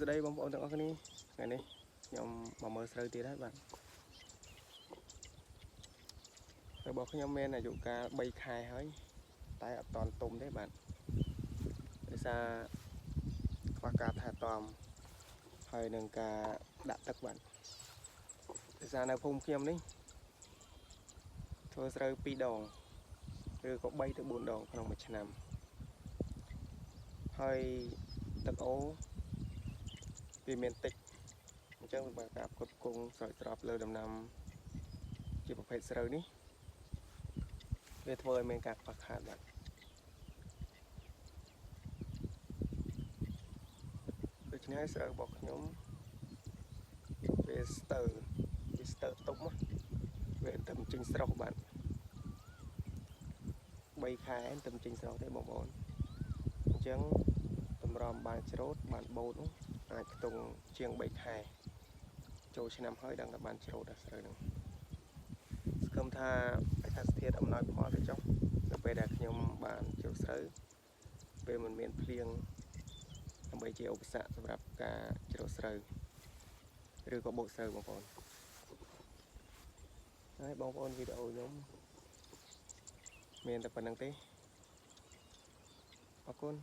ស្ដីបងប្អូនទាំងអស់គ្នាថ្ងៃនេះខ្ញុំមកមើលស្រូវទៀតហើយបាទរបស់ខ្ញុំមានអាយុកាល3ខែហើយតែអត់តាន់ទុំទេបាទដោយសារខ្វះការថែទាំហើយនឹងការដាក់ទឹកបាទដោយសារនៅភូមិខ្ញុំនេះធ្វើស្រូវ2ដងឬក៏3ទៅ4ដងក្នុងមួយឆ្នាំហើយទឹកអូវាមានតិចអញ្ចឹងបើការផ្គត់ផ្គង់ស្រោចស្រពលើដំណាំជាប្រភេទស្រូវនេះវាធ្វើឲ្យមានការខ្វះខាតបាទដូច្នេះស្រូវរបស់ខ្ញុំវាស្ទើទុំវាទៅចេញស្រស់បាទ3ខែទៅចេញស្រស់ទេបងប្អូនអញ្ចឹងតម្រាំបានច្រូតបានបូតអាចខ្ទង់ជាង3ខែចូលឆ្នាំហើយដឹងថាបានច្រូតដល់ស្រូវហ្នឹងសង្ឃឹមថាអាកាសធាតុអំណោយផលទៅចុះនៅពេលដែលខ្ញុំបានច្រូតស្រូវពេលមិនមានភ្លៀងដើម្បីជាឧបសគ្គសម្រាប់ការច្រូតស្រូវឬក៏បូកស្រូវបងប្អូនហើយបងប្អូនវីដេអូខ្ញុំមានតែប៉ុណ្្នឹងទេអរគុណ